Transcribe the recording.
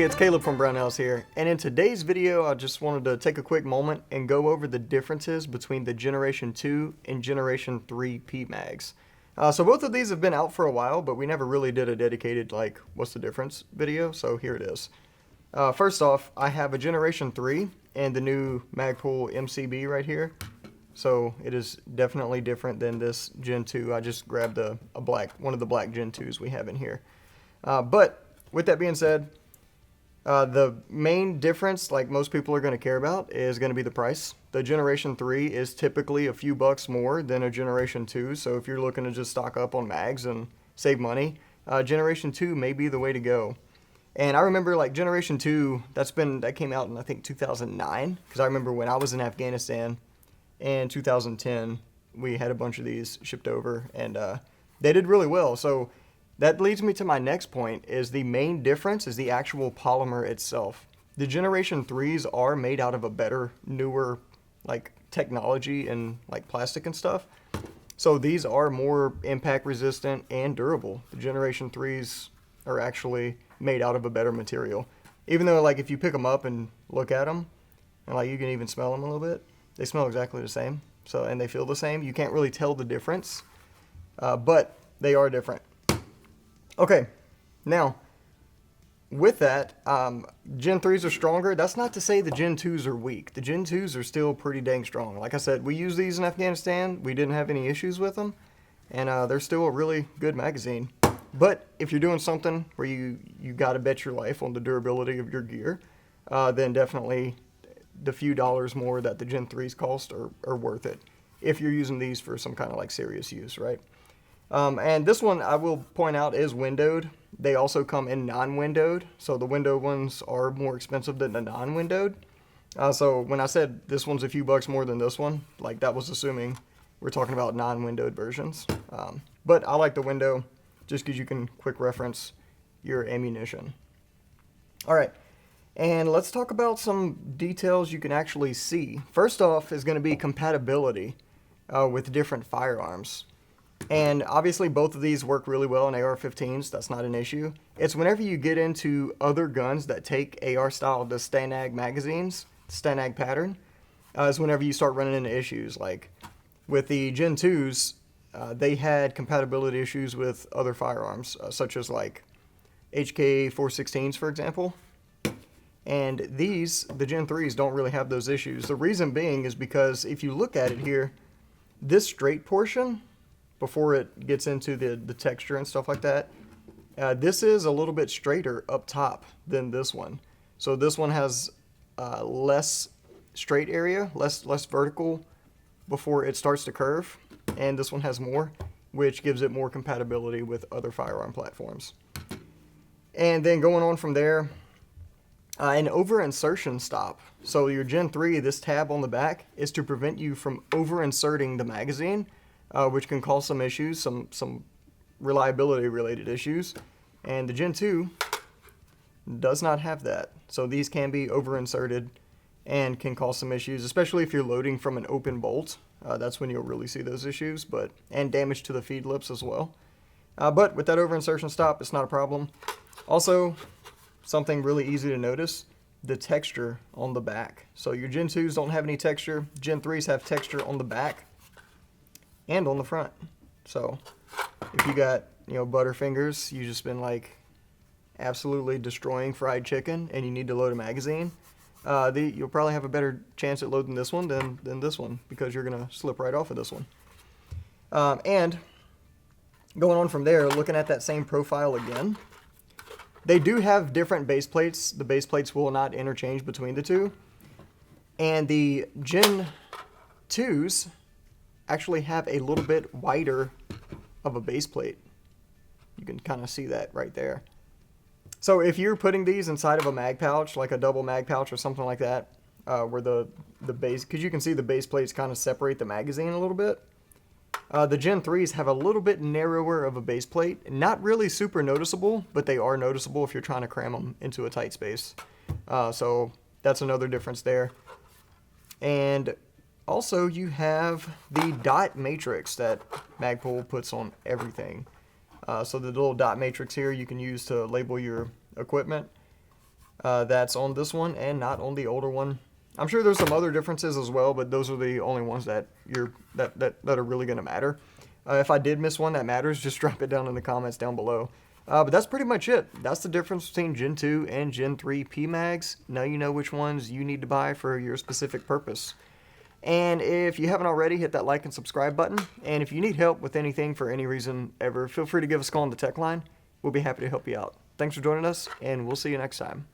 it's Caleb from Brownells here, and in today's video I just wanted to take a quick moment and go over the differences between the Generation 2 and Generation 3 PMAGs. So both of these have been out for a while, but we never really did a dedicated, like, what's the difference video, so here it is. First off, I have a Generation 3 and the new Magpul MCB right here. So it is definitely different than this Gen 2. I just grabbed one of the black Gen 2s we have in here. But with that being said, the main difference, like most people are going to care about, is going to be the price. The Generation 3 is typically a few bucks more than a Generation 2, so if you're looking to just stock up on mags and save money, Generation 2 may be the way to go. And I remember, like, Generation 2, that came out in, I think, 2009, because I remember when I was in Afghanistan in 2010, we had a bunch of these shipped over, and they did really well. So that leads me to my next point, is the main difference is the actual polymer itself. The Generation 3s are made out of a better, newer, like, technology and, like, plastic and stuff. So these are more impact resistant and durable. The Generation 3s are actually made out of a better material. Even though, like, if you pick them up and look at them, and, like, you can even smell them a little bit, they smell exactly the same. So, and they feel the same. You can't really tell the difference, but they are different. Okay, now, with that, Gen 3s are stronger. That's not to say the Gen 2s are weak. The Gen 2s are still pretty dang strong. Like I said, we used these in Afghanistan. We didn't have any issues with them, and they're still a really good magazine. But if you're doing something where you got to bet your life on the durability of your gear, then definitely the few dollars more that the Gen 3s cost are worth it if you're using these for some kind of, like, serious use, right? And this one, I will point out, is windowed. They also come in non-windowed, so the windowed ones are more expensive than the non-windowed. So when I said this one's a few bucks more than this one, like, that was assuming we're talking about non-windowed versions. But I like the window just because you can quick reference your ammunition. All right, and let's talk about some details you can actually see. First off is going to be compatibility with different firearms. And obviously both of these work really well in AR-15s. That's not an issue. It's whenever you get into other guns that take AR-style to STANAG magazines, STANAG pattern, is whenever you start running into issues. Like with the Gen 2s, they had compatibility issues with other firearms, such as like HK416s, for example. And these, the Gen 3s, don't really have those issues. The reason being is because if you look at it here, this straight portion, before it gets into the texture and stuff like that, this is a little bit straighter up top than this one. So this one has less straight area, less vertical before it starts to curve, and this one has more, which gives it more compatibility with other firearm platforms. And then going on from there, an over-insertion stop. So your Gen 3, this tab on the back, is to prevent you from over-inserting the magazine, which can cause some issues, some reliability-related issues. And the Gen 2 does not have that. So these can be over-inserted and can cause some issues, especially if you're loading from an open bolt. That's when you'll really see those issues, and damage to the feed lips as well. But with that over-insertion stop, it's not a problem. Also, something really easy to notice, the texture on the back. So your Gen 2s don't have any texture. Gen 3s have texture on the back and on the front. So if you got, Butterfingers, you just been, like, absolutely destroying fried chicken and you need to load a magazine, you'll probably have a better chance at loading this one than this one, because you're going to slip right off of this one. And going on from there, looking at that same profile again, they do have different base plates. The base plates will not interchange between the two. And the Gen 2s actually have a little bit wider of a base plate. You can kind of see that right there. So if you're putting these inside of a mag pouch, like a double mag pouch or something like that, where the base, because you can see the base plates kind of separate the magazine a little bit, the Gen 3s have a little bit narrower of a base plate. Not really super noticeable, but they are noticeable if you're trying to cram them into a tight space. So that's another difference there. And also you have the dot matrix that Magpul puts on everything. So the little dot matrix here you can use to label your equipment. that's on this one and not on the older one. I'm sure there's some other differences as well, but those are the only ones that are really going to matter. If I did miss one that matters, just drop it down in the comments down below. But that's pretty much it. That's the difference between Gen 2 and Gen 3 PMAGs. Now you know which ones you need to buy for your specific purpose. And if you haven't already, hit that like and subscribe button. And if you need help with anything for any reason ever, feel free to give us a call on the tech line. We'll be happy to help you out. Thanks for joining us, and we'll see you next time.